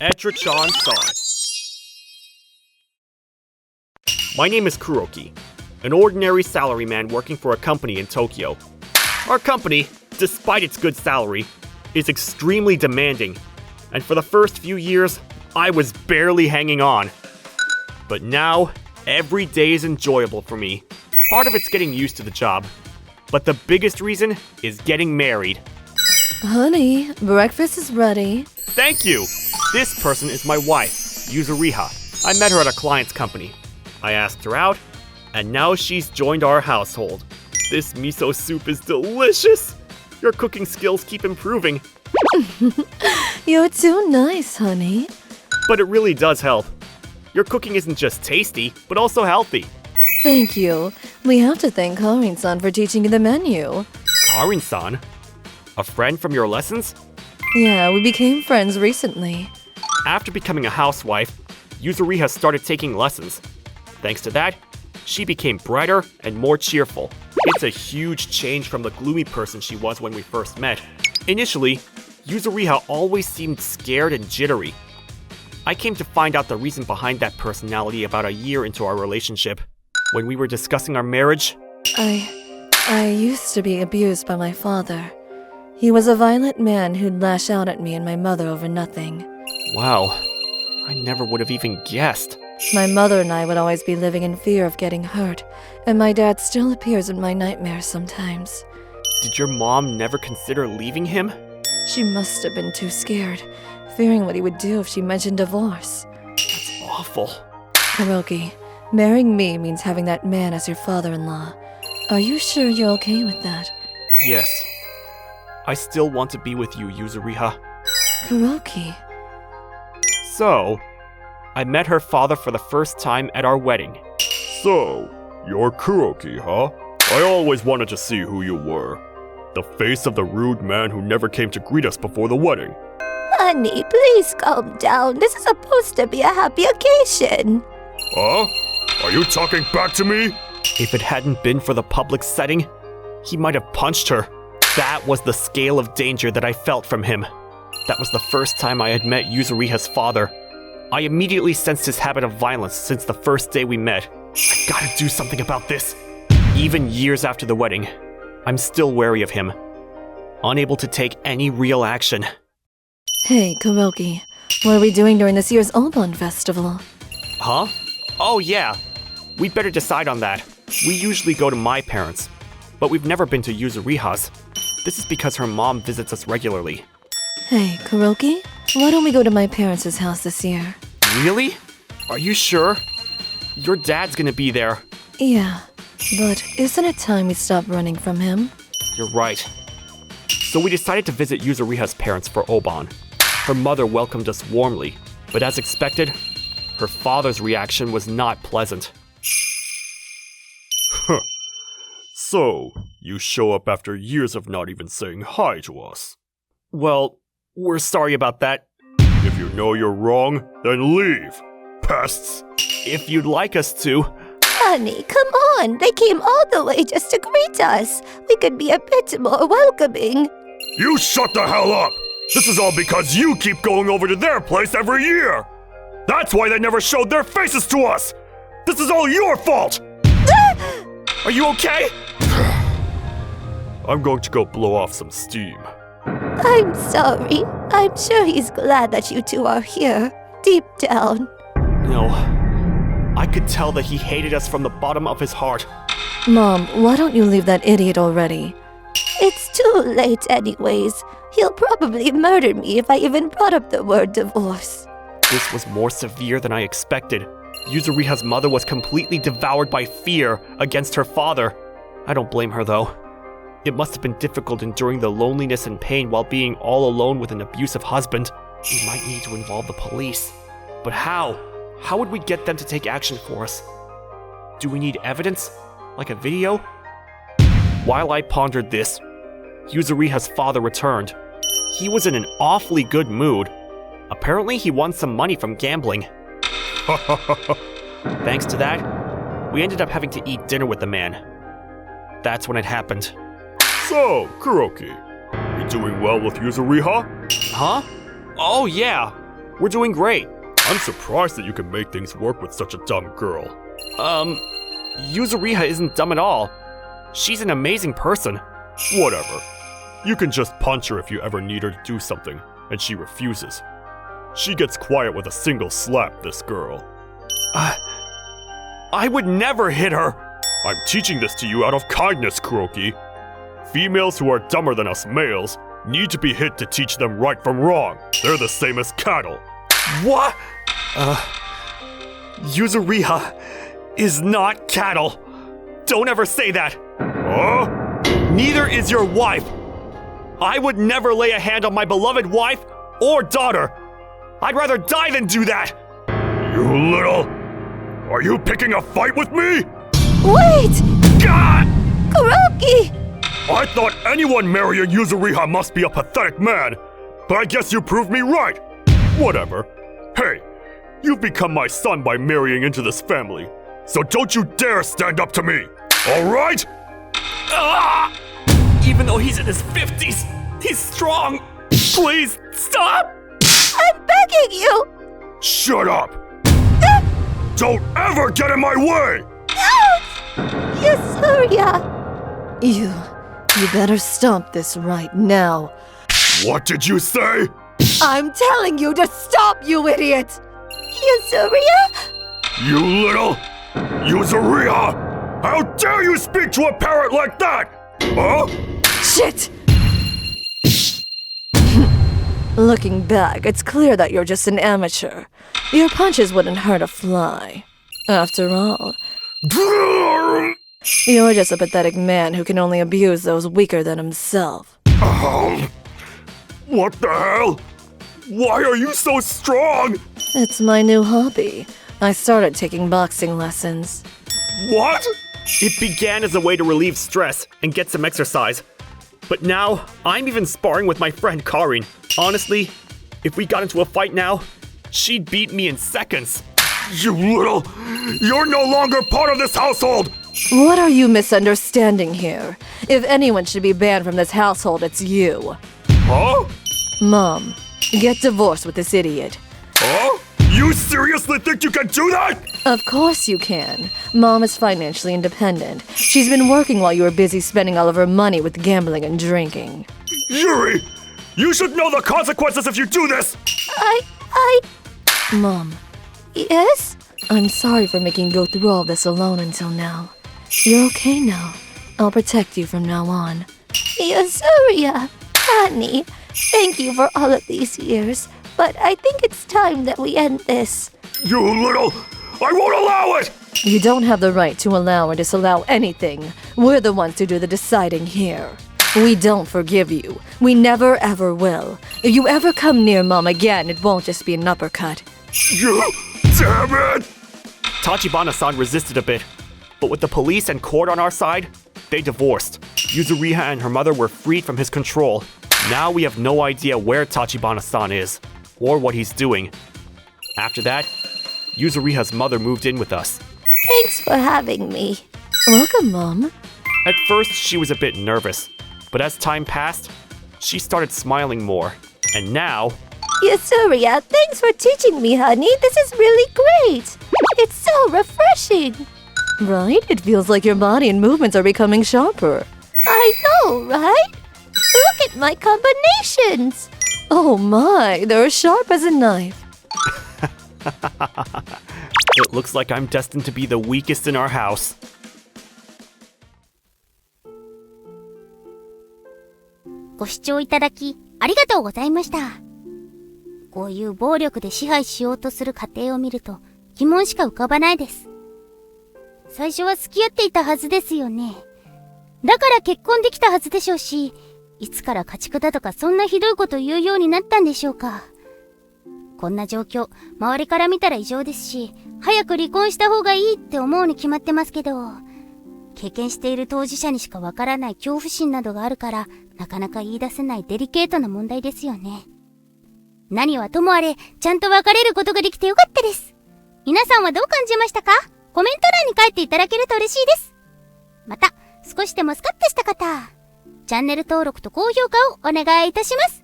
Etra-chan saw it. My name is Kuroki, an ordinary salaryman working for a company in Tokyo. Our company, despite its good salary, is extremely demanding, and for the first few years, I was barely hanging on. But now, every day is enjoyable for me. Part of it's getting used to the job, but the biggest reason is getting married. Honey, breakfast is ready. Thank you! This person is my wife, Yuzuriha. I met her at a client's company. I asked her out, and now she's joined our household. This miso soup is delicious! Your cooking skills keep improving. You're too nice, honey. But it really does help. Your cooking isn't just tasty, but also healthy. Thank you. We have to thank Karin-san for teaching you the menu. Karin-san? A friend from your lessons? Yeah, we became friends recently. After becoming a housewife, Yuzuriha started taking lessons. Thanks to that, she became brighter and more cheerful. It's a huge change from the gloomy person she was when we first met. Initially, Yuzuriha always seemed scared and jittery. I came to find out the reason behind that personality about a year into our relationship. When we were discussing our marriage, I used to be abused by my father. He was a violent man who'd lash out at me and my mother over nothing. Wow, I never would have even guessed. My mother and I would always be living in fear of getting hurt, and my dad still appears in my nightmares sometimes. Did your mom never consider leaving him? She must have been too scared, fearing what he would do if she mentioned divorce. That's awful. Kuroki, marrying me means having that man as your father-in-law. Are you sure you're okay with that? Yes. I still want to be with you, Yuzuriha. Kuroki. So, I met her father for the first time at our wedding. So, you're Kuroki, huh? I always wanted to see who you were. The face of the rude man who never came to greet us before the wedding. Honey, please calm down. This is supposed to be a happy occasion. Huh? Are you talking back to me? If it hadn't been for the public setting, he might have punched her. That was the scale of danger that I felt from him. That was the first time I had met Yuzuriha's father. I immediately sensed his habit of violence since the first day we met. I gotta do something about this. Even years after the wedding, I'm still wary of him, unable to take any real action. Hey, Kuroki. What are we doing during this year's Obon festival? Huh? Oh yeah, we'd better decide on that. We usually go to my parents', but we've never been to Yuzuriha's. This is because her mom visits us regularly. Hey, Kuroki. Why don't we go to my parents' house this year? Really? Are you sure? Your dad's gonna be there. Yeah, but isn't it time we stop running from him? You're right. So we decided to visit Yuzuriha's parents for Obon. Her mother welcomed us warmly, but as expected, her father's reaction was not pleasant. So, you show up after years of not even saying hi to us. Well, we're sorry about that. If you know you're wrong, then leave. Pests! If you'd like us to. Honey, come on. They came all the way just to greet us. We could be a bit more welcoming. You shut the hell up! This is all because you keep going over to their place every year! That's why they never showed their faces to us! This is all your fault! Are you okay? I'm going to go blow off some steam. I'm sorry. I'm sure he's glad that you two are here, deep down. No. I could tell that he hated us from the bottom of his heart. Mom, why don't you leave that idiot already? It's too late anyways. He'll probably murder me if I even brought up the word divorce. This was more severe than I expected. Yuzuriha's mother was completely devoured by fear against her father. I don't blame her though. It must have been difficult enduring the loneliness and pain while being all alone with an abusive husband. We might need to involve the police. But how? How would we get them to take action for us? Do we need evidence? Like a video? While I pondered this, Yuzuriha's father returned. He was in an awfully good mood. Apparently he won some money from gambling. Thanks to that, we ended up having to eat dinner with the man. That's when it happened. So, Kuroki, you doing well with Yuzuriha? Huh? Oh yeah. We're doing great. I'm surprised that you can make things work with such a dumb girl. Yuzuriha isn't dumb at all. She's an amazing person. Whatever. You can just punch her if you ever need her to do something, and she refuses. She gets quiet with a single slap, this girl. I would never hit her. I'm teaching this to you out of kindness, Kuroki. Females who are dumber than us males need to be hit to teach them right from wrong. They're the same as cattle. What? Yuzuriha is not cattle. Don't ever say that. Huh? Neither is your wife. I would never lay a hand on my beloved wife or daughter. I'd rather die than do that. You little... Are you picking a fight with me? Wait! God! Kuroki! I thought anyone marrying Yuzuriha must be a pathetic man, but I guess you proved me right. Whatever. Hey, you've become my son by marrying into this family, so don't you dare stand up to me, alright? Even though he's in his 50s, he's strong. Please, stop! I'm begging you! Shut up! Don't ever get in my way! Yasuria! You better stop this right now. What did you say? I'm telling you to stop, you idiot! Yasuria? You little... Yuzuriha! How dare you speak to a parrot like that? Huh? Shit! Looking back, it's clear that you're just an amateur. Your punches wouldn't hurt a fly. After all, you're just a pathetic man who can only abuse those weaker than himself. What the hell? Why are you so strong? It's my new hobby. I started taking boxing lessons. What? It began as a way to relieve stress and get some exercise. But now, I'm even sparring with my friend Karin. Honestly, if we got into a fight now, she'd beat me in seconds. You little... You're no longer part of this household! What are you misunderstanding here? If anyone should be banned from this household, it's you. Huh? Mom, get divorced with this idiot. Huh? You seriously think you can do that? Of course you can. Mom is financially independent. She's been working while you were busy spending all of her money with gambling and drinking. Yuri! You should know the consequences if you do this! Mom, Yes? I'm sorry for making you go through all this alone until now. You're okay now. I'll protect you from now on. Yasuria, honey, thank you for all of these years, but I think it's time that we end this. You little... I won't allow it! You don't have the right to allow or disallow anything. We're the ones who do the deciding here. We don't forgive you. We never ever will. If you ever come near Mom again, it won't just be an uppercut. You... Damn it! Tachibana-san resisted a bit, but with the police and court on our side, they divorced. Yuzuriha and her mother were freed from his control. Now we have no idea where Tachibana-san is, or what he's doing. After that, Yuzuriha's mother moved in with us. Thanks for having me. Welcome, Mom. At first, she was a bit nervous, but as time passed, she started smiling more. And now, Yasuria, thanks for teaching me, honey. This is really great. It's so refreshing. Right? It feels like your body and movements are becoming sharper. I know, right? Look at my combinations. Oh my, they're as sharp as a knife. it looks like I'm destined to be the weakest in our house. ご視聴いただきありがとうございました。こういう暴力で支配しようとする過程を見ると疑問しか浮かばないです。最初は付き合っていたはずですよね。だから結婚できたはずでしょうし、いつから家畜だとかそんなひどいこと言うようになったんでしょうか。こんな状況、周りから見たら異常ですし、早く離婚した方がいいって思うに決まってますけど、経験している当事者にしかわからない恐怖心などがあるから、なかなか言い出せないデリケートな問題ですよね。何はともあれ、ちゃんと別れることができてよかったです。皆さんはどう感じましたか？コメント欄に書いていただけると嬉しいです。また、少しでもスカッとした方、チャンネル登録と高評価をお願いいたします。